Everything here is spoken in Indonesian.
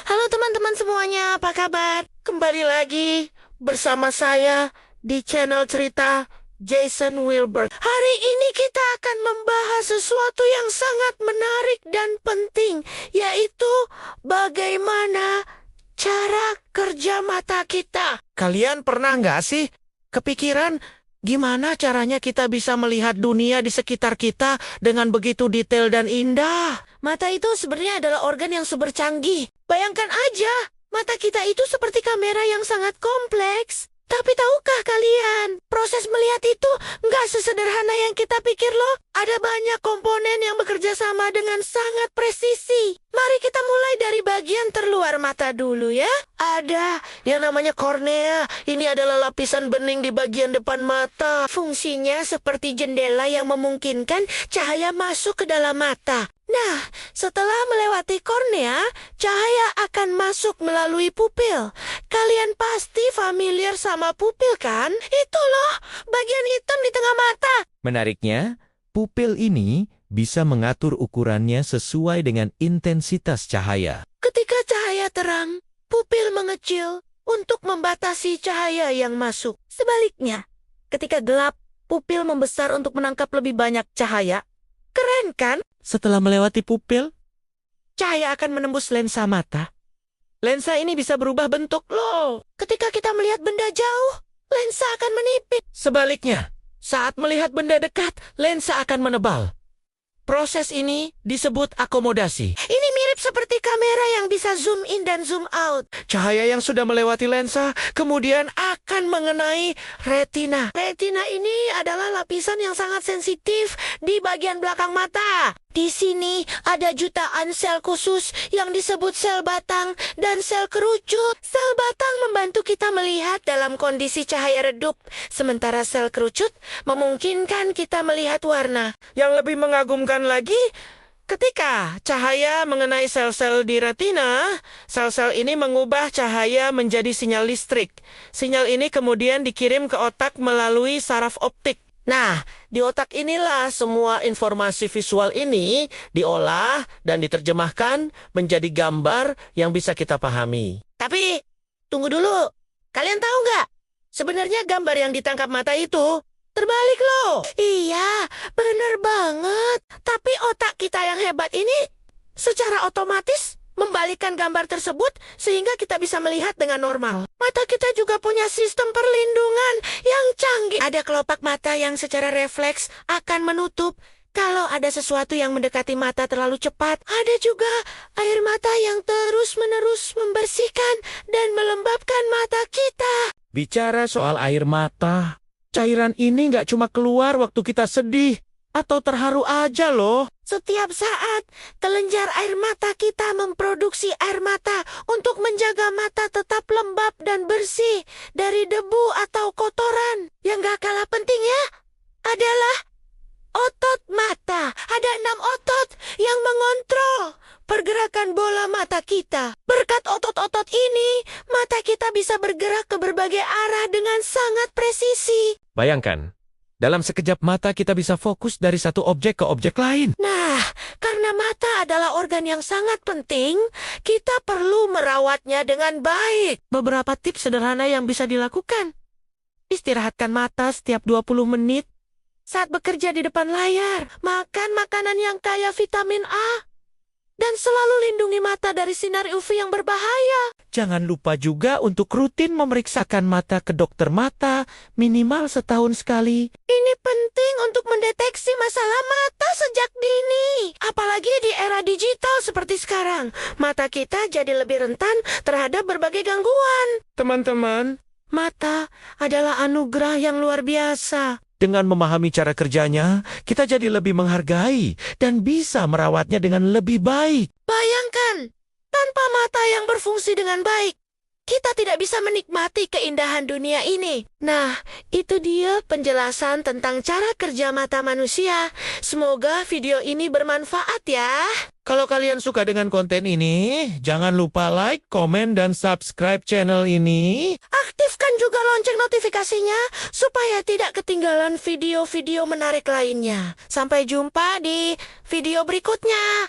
Halo teman-teman semuanya, apa kabar? Kembali lagi bersama saya di channel cerita Jason Wilbert. Hari ini kita akan membahas sesuatu yang sangat menarik dan penting, yaitu bagaimana cara kerja mata kita. Kalian pernah nggak sih kepikiran gimana caranya kita bisa melihat dunia di sekitar kita dengan begitu detail dan indah? Mata itu sebenarnya adalah organ yang super canggih. Bayangkan aja, mata kita itu seperti kamera yang sangat kompleks. Tapi tahukah kalian, proses melihat itu nggak sesederhana yang kita pikir loh. Ada banyak komponen yang bekerja sama dengan sangat presisi. Mari kita mulai dari bagian terluar mata dulu ya. Ada yang namanya kornea. Ini adalah lapisan bening di bagian depan mata. Fungsinya seperti jendela yang memungkinkan cahaya masuk ke dalam mata. Nah, setelah melewati kornea, cahaya akan masuk melalui pupil. Kalian pasti familiar sama pupil kan? Itu loh, bagian hitam di tengah mata. Menariknya, pupil ini bisa mengatur ukurannya sesuai dengan intensitas cahaya. Ketika cahaya terang, pupil mengecil untuk membatasi cahaya yang masuk. Sebaliknya, ketika gelap, pupil membesar untuk menangkap lebih banyak cahaya. Keren kan? Setelah melewati pupil, Cahaya akan menembus lensa mata. Lensa ini bisa berubah bentuk loh. Ketika kita melihat benda jauh, lensa akan menipis. Sebaliknya, saat melihat benda dekat, lensa akan menebal. Proses ini disebut akomodasi. Ini mirip seperti kamera yang bisa zoom in dan zoom out. Cahaya yang sudah melewati lensa kemudian akan mengenai retina. Retina ini adalah lapisan yang sangat sensitif di bagian belakang mata. Di sini ada jutaan sel khusus yang disebut sel batang dan sel kerucut. Sel batang membantu kita melihat dalam kondisi cahaya redup, sementara sel kerucut memungkinkan kita melihat warna. Yang lebih mengagumkan lagi, ketika cahaya mengenai sel-sel di retina, sel-sel ini mengubah cahaya menjadi sinyal listrik. Sinyal ini kemudian dikirim ke otak melalui saraf optik. Nah, di otak inilah semua informasi visual ini diolah dan diterjemahkan menjadi gambar yang bisa kita pahami. Tapi, tunggu dulu. Kalian tahu nggak? Sebenarnya gambar yang ditangkap mata itu terbalik loh. Iya, bener banget. Tapi otak kita yang hebat ini secara otomatis membalikkan gambar tersebut sehingga kita bisa melihat dengan normal. Mata kita juga punya sistem perlindungan yang canggih. Ada kelopak mata yang secara refleks akan menutup kalau ada sesuatu yang mendekati mata terlalu cepat. Ada juga air mata yang terus-menerus membersihkan dan melembabkan mata kita. bicara soal air mata, cairan ini nggak cuma keluar waktu kita sedih atau terharu aja loh. Setiap saat, kelenjar air mata kita memproduksi air mata untuk menjaga mata tetap lembab dan bersih dari debu atau kotoran. Yang gak kalah penting ya, adalah otot mata. Ada 6 otot yang mengontrol pergerakan bola mata kita. Berkat otot-otot ini, mata kita bisa bergerak ke berbagai arah dengan sangat presisi. Bayangkan, dalam sekejap mata kita bisa fokus dari satu objek ke objek lain. Nah, karena mata adalah organ yang sangat penting, kita perlu merawatnya dengan baik. Beberapa tips sederhana yang bisa dilakukan. Istirahatkan mata setiap 20 menit saat bekerja di depan layar. Makan makanan yang kaya vitamin A. Dan selalu lindungi mata dari sinar UV yang berbahaya. Jangan lupa juga untuk rutin memeriksakan mata ke dokter mata minimal setahun sekali. Ini penting untuk mendeteksi masalah mata sejak dini. Apalagi di era digital seperti sekarang. Mata kita jadi lebih rentan terhadap berbagai gangguan. Teman-teman, mata adalah anugerah yang luar biasa. Dengan memahami cara kerjanya, kita jadi lebih menghargai dan bisa merawatnya dengan lebih baik. Bayangkan, tanpa mata yang berfungsi dengan baik, kita tidak bisa menikmati keindahan dunia ini. Nah, itu dia penjelasan tentang cara kerja mata manusia. Semoga video ini bermanfaat ya. Kalau kalian suka dengan konten ini, jangan lupa like, komen, dan subscribe channel ini. Aktifkan juga lonceng notifikasinya supaya tidak ketinggalan video-video menarik lainnya. Sampai jumpa di video berikutnya.